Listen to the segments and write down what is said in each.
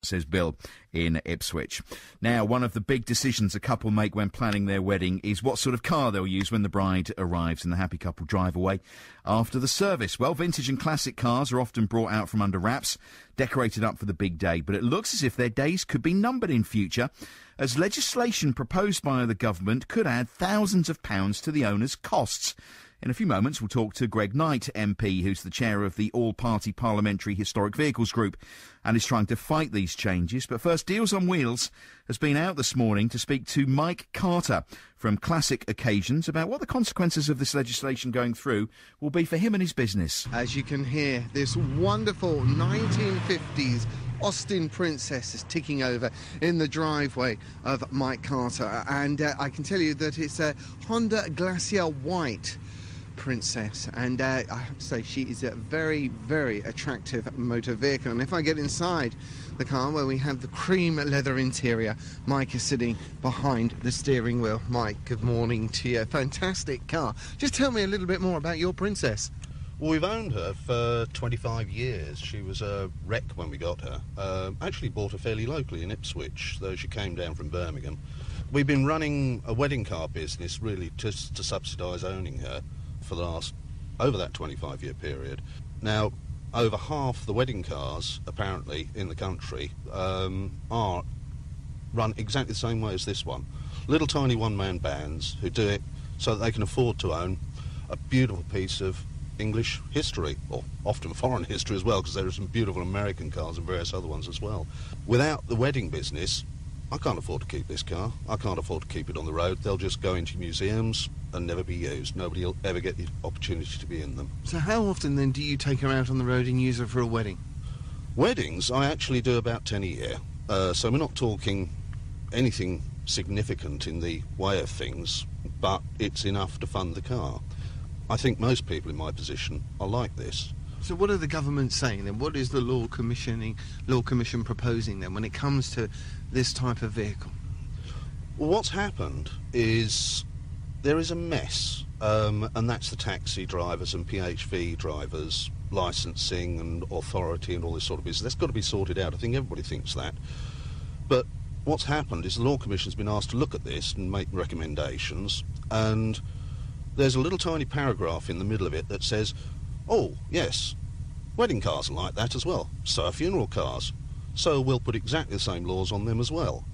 says Bill in Ipswich. Now, one of the big decisions a couple make when planning their wedding is what sort of car they'll use when the bride arrives and the happy couple drive away after the service. Well, vintage and classic cars are often brought out from under wraps, decorated up for the big day, but it looks as if their days could be numbered in future, as legislation proposed by the government could add thousands of pounds to the owner's costs. In a few moments, we'll talk to Greg Knight, MP, who's the chair of the all-party Parliamentary Historic Vehicles Group and is trying to fight these changes. But first, Deals on Wheels has been out this morning to speak to Mike Carter from Classic Occasions about what the consequences of this legislation going through will be for him and his business. As you can hear, this wonderful 1950s Austin Princess is ticking over in the driveway of Mike Carter, and I can tell you that it's a Honda Glacier White Princess, and I have to say she is a very, very attractive motor vehicle. And if I get inside the car, where we have the cream leather interior, Mike is sitting behind the steering wheel. Mike, good morning to you. Fantastic car. Just tell me a little bit more about your Princess. Well, we've owned her for 25 years. She was a wreck when we got her. Actually bought her fairly locally in Ipswich, though she came down from Birmingham. We've been running a wedding car business really just to subsidise owning her for the last, over that 25-year period. Now, over half the wedding cars, apparently, in the country are run exactly the same way as this one. Little tiny one-man bands who do it so that they can afford to own a beautiful piece of English history, or often foreign history as well, because there are some beautiful American cars and various other ones as well. Without the wedding business, I can't afford to keep this car. I can't afford to keep it on the road. They'll just go into museums and never be used. Nobody will ever get the opportunity to be in them. So how often then do you take her out on the road and use her for a wedding? Weddings, I actually do about 10 a year. So we're not talking anything significant in the way of things, but it's enough to fund the car. I think most people in my position are like this. So what are the government saying then? What is the Law Commission proposing then when it comes to this type of vehicle? Well, what's happened is there is a mess, and that's the taxi drivers and PHV drivers, licensing and authority and all this sort of business. That's got to be sorted out. I think everybody thinks that. But what's happened is the Law Commission's been asked to look at this and make recommendations, and there's a little tiny paragraph in the middle of it that says, oh, yes, wedding cars are like that as well. So are funeral cars. So we'll put exactly the same laws on them as well.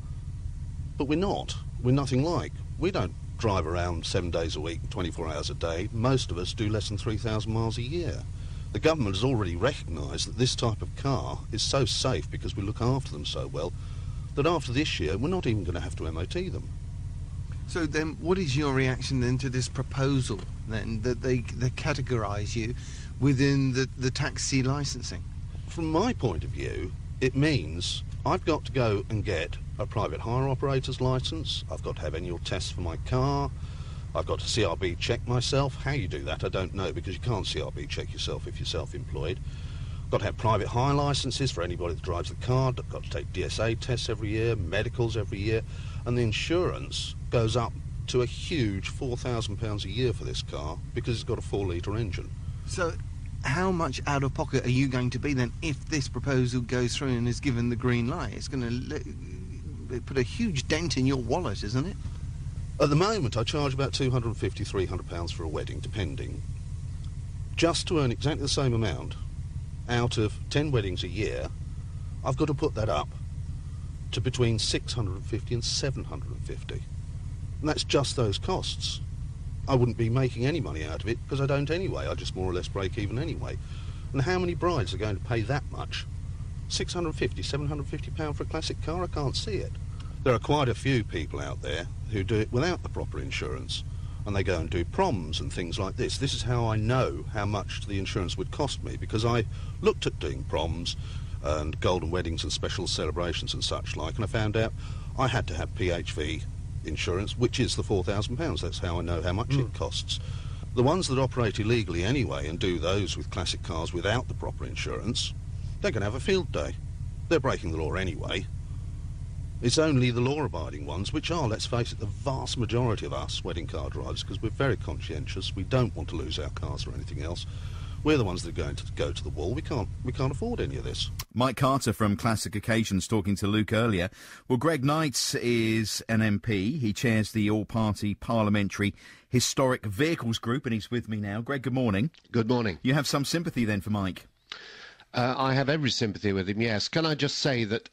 But we're not. We're nothing like. We don't drive around 7 days a week, 24 hours a day. Most of us do less than 3,000 miles a year. The government has already recognised that this type of car is so safe because we look after them so well that after this year we're not even going to have to MOT them. So then what is your reaction then to this proposal then, that they categorise you within the taxi licensing? From my point of view, it means I've got to go and get a private hire operator's licence, I've got to have annual tests for my car, I've got to CRB check myself. How you do that I don't know, because you can't CRB check yourself if you're self-employed. Got to have private hire licences for anybody that drives the car, got to take DSA tests every year, medicals every year, and the insurance goes up to a huge £4,000 a year for this car because it's got a 4-litre engine. So how much out of pocket are you going to be then if this proposal goes through and is given the green light? It's going to put a huge dent in your wallet, isn't it? At the moment I charge about £250, £300 for a wedding, depending. Just to earn exactly the same amount out of 10 weddings a year, I've got to put that up to between 650 and 750. And that's just those costs. I wouldn't be making any money out of it because I don't anyway. I just more or less break even anyway. And how many brides are going to pay that much? 650, 750 pound for a classic car? I can't see it. There are quite a few people out there who do it without the proper insurance, and they go and do proms and things like this. This is how I know how much the insurance would cost me, because I looked at doing proms and golden weddings and special celebrations and such like, and I found out I had to have PHV insurance, which is the £4,000. That's how I know how much it costs. The ones that operate illegally anyway and do those with classic cars without the proper insurance, they're going to have a field day. They're breaking the law anyway. It's only the law-abiding ones, which are, let's face it, the vast majority of us wedding car drivers, because we're very conscientious. We don't want to lose our cars or anything else. We're the ones that are going to go to the wall. We can't afford any of this. Mike Carter from Classic Occasions talking to Luke earlier. Well, Greg Knight is an MP. He chairs the all-party Parliamentary Historic Vehicles Group, and he's with me now. Greg, good morning. Good morning. You have some sympathy then for Mike? I have every sympathy with him, yes. Can I just say that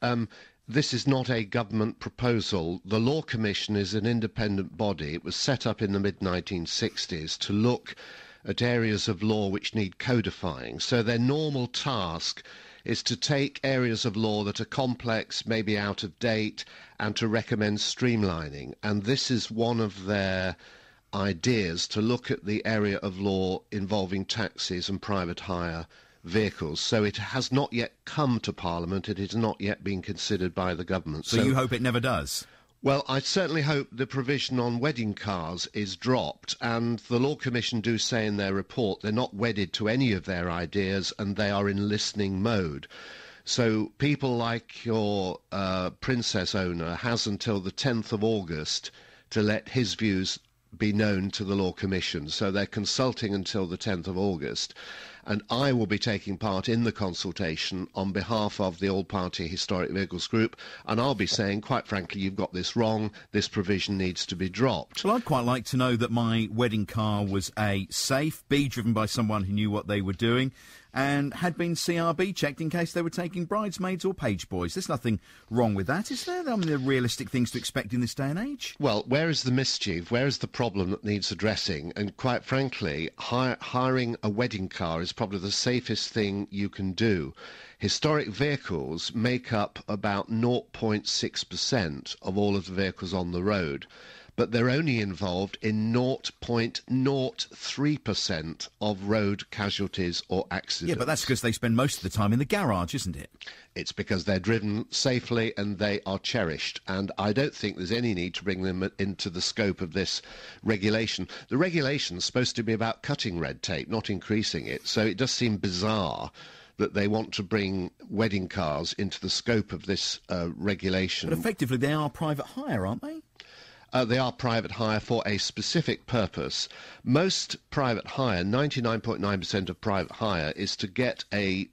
this is not a government proposal. The Law Commission is an independent body. It was set up in the mid-1960s to look at areas of law which need codifying. So their normal task is to take areas of law that are complex, maybe out of date, and to recommend streamlining. And this is one of their ideas, to look at the area of law involving taxis and private hire vehicles. So it has not yet come to Parliament. It is not yet being considered by the government. So you hope it never does? Well, I certainly hope the provision on wedding cars is dropped, and the Law Commission do say in their report they're not wedded to any of their ideas and they are in listening mode. So people like your Princess owner has until the 10th of August to let his views be known to the Law Commission. So they're consulting until the 10th of August. And I will be taking part in the consultation on behalf of the All-Party Historic Vehicles Group, and I'll be saying, quite frankly, you've got this wrong, this provision needs to be dropped. Well, I'd quite like to know that my wedding car was A, safe, B, driven by someone who knew what they were doing, and had been CRB checked in case they were taking bridesmaids or page boys. There's nothing wrong with that, is there? I mean, there are realistic things to expect in this day and age. Well, where is the mischief? Where is the problem that needs addressing? And quite frankly, hiring a wedding car is probably the safest thing you can do. Historic vehicles make up about 0.6% of all of the vehicles on the road, but they're only involved in 0.03% of road casualties or accidents. Yeah, but that's because they spend most of the time in the garage, isn't it? It's because they're driven safely and they are cherished, and I don't think there's any need to bring them into the scope of this regulation. The regulation is supposed to be about cutting red tape, not increasing it, so it does seem bizarre that they want to bring wedding cars into the scope of this regulation. But effectively they are private hire, aren't they? They are private hire for a specific purpose. Most private hire, 99.9% of private hire, is to get a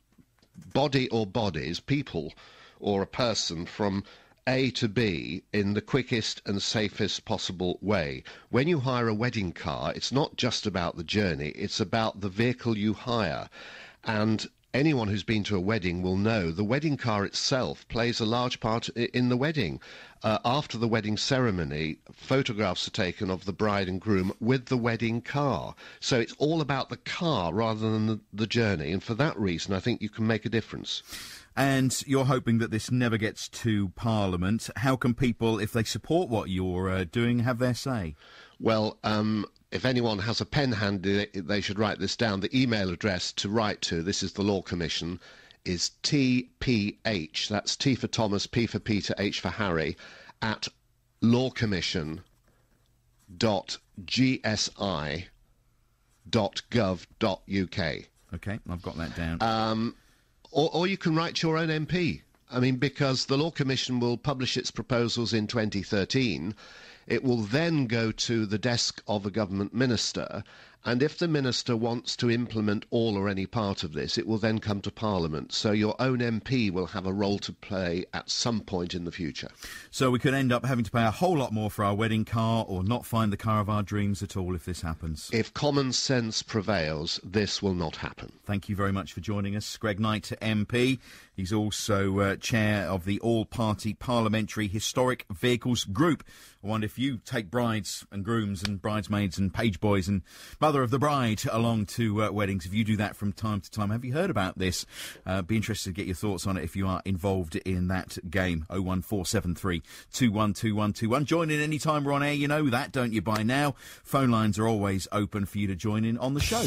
body or bodies, people or a person, from A to B in the quickest and safest possible way. When you hire a wedding car, it's not just about the journey, it's about the vehicle you hire. And anyone who's been to a wedding will know the wedding car itself plays a large part in the wedding. After the wedding ceremony, photographs are taken of the bride and groom with the wedding car. So it's all about the car rather than the journey, and for that reason I think you can make a difference. And you're hoping that this never gets to Parliament. How can people, if they support what you're doing, have their say? Well, if anyone has a pen handy, they should write this down. The email address to write to, this is the Law Commission, is TPH, that's T for Thomas, P for Peter, H for Harry, at lawcommission.gsi.gov.uk. OK, I've got that down. Or you can write to your own MP. I mean, because the Law Commission will publish its proposals in 2013. It will then go to the desk of a government minister, and if the minister wants to implement all or any part of this, it will then come to Parliament. So your own MP will have a role to play at some point in the future. So we could end up having to pay a whole lot more for our wedding car, or not find the car of our dreams at all if this happens. If common sense prevails, this will not happen. Thank you very much for joining us. Greg Knight, MP. He's also chair of the All-Party Parliamentary Historic Vehicles Group. I wonder if you take brides and grooms and bridesmaids and page boys and mother of the bride along to weddings, if you do that from time to time. Have you heard about this? Be interested to get your thoughts on it if you are involved in that game. 01473 212121. Join in any time we're on air. You know that, don't you, by now? Phone lines are always open for you to join in on the show.